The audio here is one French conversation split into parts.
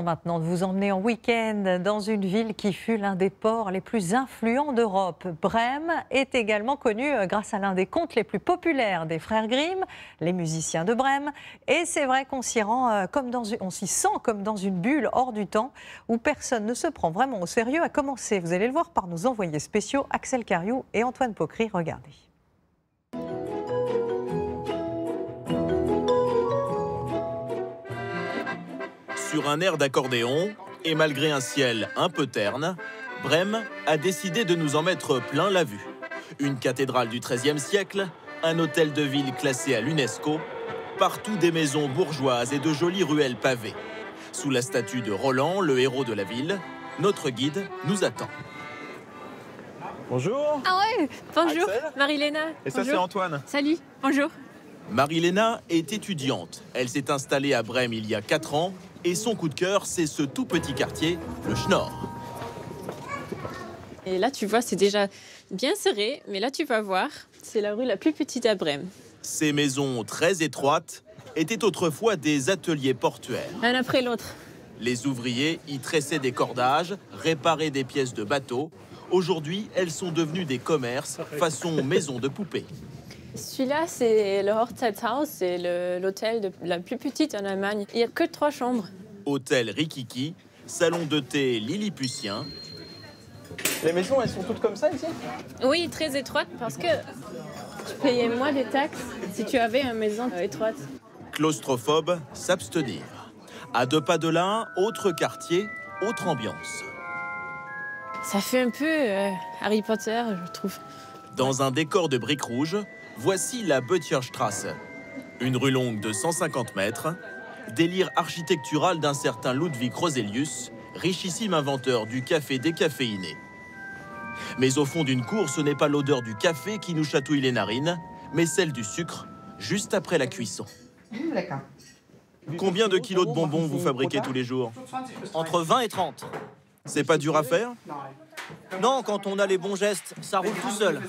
Maintenant de vous emmener en week-end dans une ville qui fut l'un des ports les plus influents d'Europe. Brême est également connue grâce à l'un des contes les plus populaires des frères Grimm, les musiciens de Brême. Et c'est vrai qu'on s'y on s'y sent comme dans une bulle hors du temps où personne ne se prend vraiment au sérieux, à commencer, vous allez le voir, par nos envoyés spéciaux Axel Cariou et Antoine Pocry. Regardez. Sur un air d'accordéon, et malgré un ciel un peu terne, Brême a décidé de nous en mettre plein la vue. Une cathédrale du XIIIe siècle, un hôtel de ville classé à l'UNESCO, partout des maisons bourgeoises et de jolies ruelles pavées. Sous la statue de Roland, le héros de la ville, notre guide nous attend. Bonjour. Ah ouais, bonjour, Axel. Marie-Léna. Et ça, c'est Antoine. Salut, bonjour. Marie-Léna est étudiante. Elle s'est installée à Brême il y a 4 ans et son coup de cœur, c'est ce tout petit quartier, le Schnorr. Et là, tu vois, c'est déjà bien serré, mais là, tu vas voir, c'est la rue la plus petite à Brême. Ces maisons très étroites étaient autrefois des ateliers portuaires. Un après l'autre. Les ouvriers y tressaient des cordages, réparaient des pièces de bateaux. Aujourd'hui, elles sont devenues des commerces façon maison de poupée. Celui-là, c'est le Hochzeitshaus, c'est l'hôtel la plus petite en Allemagne. Il n'y a que 3 chambres. Hôtel Rikiki, salon de thé lilliputien. Les maisons, elles sont toutes comme ça ici? Oui, très étroite parce que tu payais moins des taxes si tu avais une maison étroite. Claustrophobe, s'abstenir. À 2 pas de là, autre quartier, autre ambiance. Ça fait un peu Harry Potter, je trouve. Dans un décor de briques rouges, voici la Böttcherstraße. Une rue longue de 150 mètres, délire architectural d'un certain Ludwig Roselius, richissime inventeur du café décaféiné. Mais au fond d'une cour, ce n'est pas l'odeur du café qui nous chatouille les narines, mais celle du sucre, juste après la cuisson. Combien de kilos de bonbons vous fabriquez tous les jours? Entre 20 et 30. C'est pas dur à faire? Non, quand on a les bons gestes, ça roule tout seul.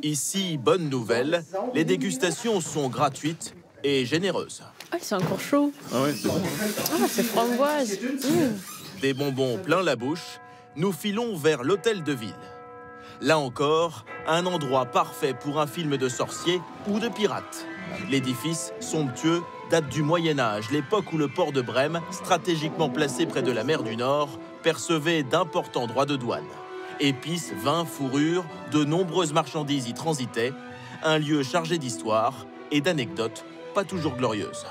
Ici, bonne nouvelle, les dégustations sont gratuites et généreuses. Ah, c'est encore chaud. Ah ouais, c'est bon. Ah, c'est framboise. Des bonbons plein la bouche, nous filons vers l'hôtel de ville. Là encore, un endroit parfait pour un film de sorciers ou de pirates. L'édifice, somptueux, date du Moyen-Âge, l'époque où le port de Brême, stratégiquement placé près de la mer du Nord, percevait d'importants droits de douane. Épices, vins, fourrures, de nombreuses marchandises y transitaient. Un lieu chargé d'histoire et d'anecdotes pas toujours glorieuses.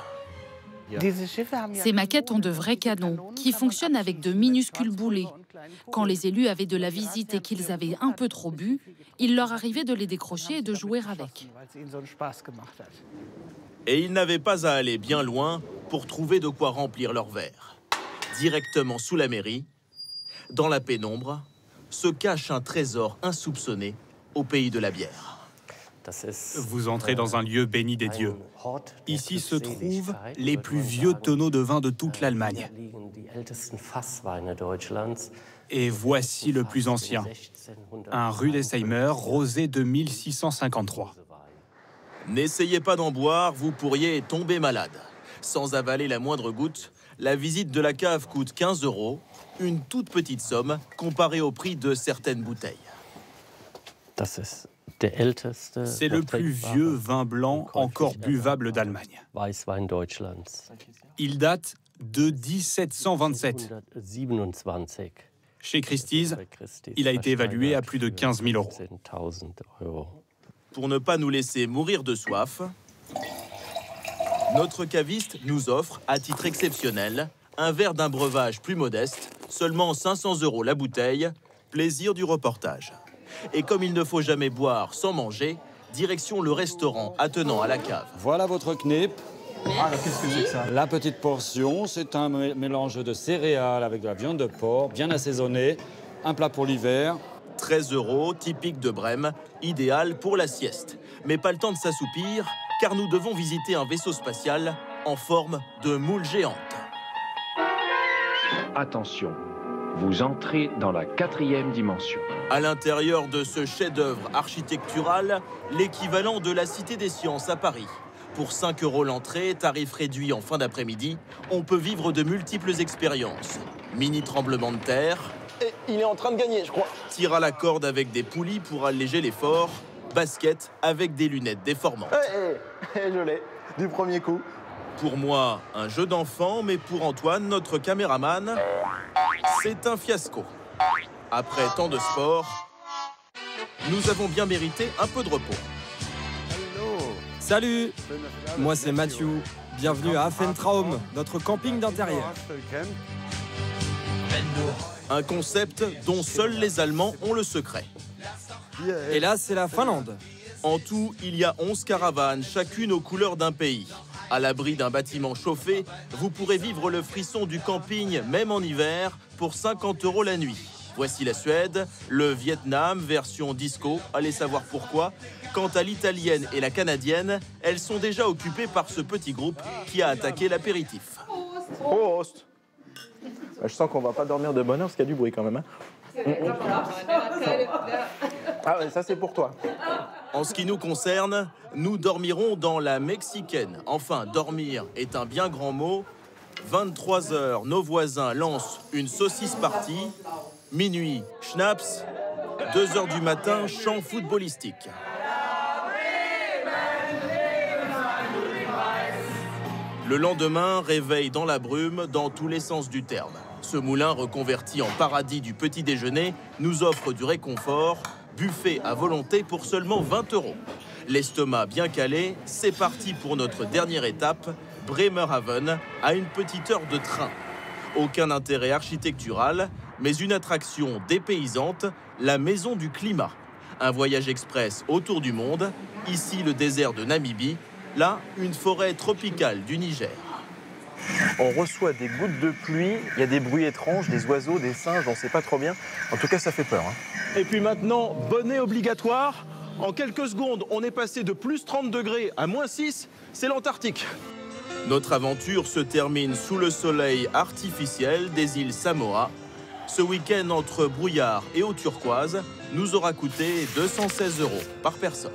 Ces maquettes ont de vrais canons qui fonctionnent avec de minuscules boulets. Quand les élus avaient de la visite et qu'ils avaient un peu trop bu, il leur arrivait de les décrocher et de jouer avec. Et ils n'avaient pas à aller bien loin pour trouver de quoi remplir leur verre. Directement sous la mairie, dans la pénombre, se cache un trésor insoupçonné au pays de la bière. Vous entrez dans un lieu béni des dieux. Ici se trouvent les plus vieux tonneaux de vin de toute l'Allemagne. Et voici le plus ancien, un Rudesheimer rosé de 1653. N'essayez pas d'en boire, vous pourriez tomber malade. Sans avaler la moindre goutte, la visite de la cave coûte 15 €, une toute petite somme comparée au prix de certaines bouteilles. C'est le plus vieux vin blanc encore buvable d'Allemagne. Il date de 1727. Chez Christie's, il a été évalué à plus de 15 000 €. Pour ne pas nous laisser mourir de soif, notre caviste nous offre, à titre exceptionnel, un verre d'un breuvage plus modeste, seulement 500 € la bouteille, plaisir du reportage. Et comme il ne faut jamais boire sans manger, direction le restaurant attenant à la cave. Voilà votre knip. Ah, qu'est-ce que c'est que ça? La petite portion, c'est un mélange de céréales avec de la viande de porc, bien assaisonné. Un plat pour l'hiver. 13 €, typique de Brême, idéal pour la sieste. Mais pas le temps de s'assoupir, car nous devons visiter un vaisseau spatial en forme de moule géante. Attention, vous entrez dans la 4e dimension. À l'intérieur de ce chef-d'œuvre architectural, l'équivalent de la Cité des Sciences à Paris. Pour 5 € l'entrée, tarif réduit en fin d'après-midi, on peut vivre de multiples expériences. Mini tremblement de terre. Et il est en train de gagner, je crois. Tir à la corde avec des poulies pour alléger l'effort. Basket avec des lunettes déformantes. Je l'ai, du premier coup. Pour moi, un jeu d'enfant, mais pour Antoine, notre caméraman, c'est un fiasco. Après tant de sport, nous avons bien mérité un peu de repos. Salut, moi c'est Mathieu. Bienvenue à Affentraum, notre camping d'intérieur. Un concept dont seuls les Allemands ont le secret. Et là, c'est la Finlande. En tout, il y a 11 caravanes, chacune aux couleurs d'un pays. À l'abri d'un bâtiment chauffé, vous pourrez vivre le frisson du camping, même en hiver, pour 50 € la nuit. Voici la Suède, le Vietnam, version disco, allez savoir pourquoi. Quant à l'italienne et la canadienne, elles sont déjà occupées par ce petit groupe qui a attaqué l'apéritif. Prost. Je sens qu'on va pas dormir de bonne heure parce qu'il y a du bruit quand même. Hein. Ah ouais, ça c'est pour toi. En ce qui nous concerne, nous dormirons dans la mexicaine. Enfin, dormir est un bien grand mot. 23 h, nos voisins lancent une saucisse partie. Minuit, schnapps. 2 h du matin, chant footballistique. Le lendemain, réveil dans la brume, dans tous les sens du terme. Ce moulin, reconverti en paradis du petit déjeuner, nous offre du réconfort, buffet à volonté pour seulement 20 €. L'estomac bien calé, c'est parti pour notre dernière étape, Bremerhaven, à une petite heure de train. Aucun intérêt architectural, mais une attraction dépaysante, la Maison du Climat. Un voyage express autour du monde, ici le désert de Namibie, là une forêt tropicale du Niger. On reçoit des gouttes de pluie, il y a des bruits étranges, des oiseaux, des singes, on ne sait pas trop bien. En tout cas, ça fait peur. Hein. Et puis maintenant, bonnet obligatoire. En quelques secondes, on est passé de plus 30 degrés à moins 6, c'est l'Antarctique. Notre aventure se termine sous le soleil artificiel des îles Samoa. Ce week-end entre brouillard et eau turquoise nous aura coûté 216 € par personne.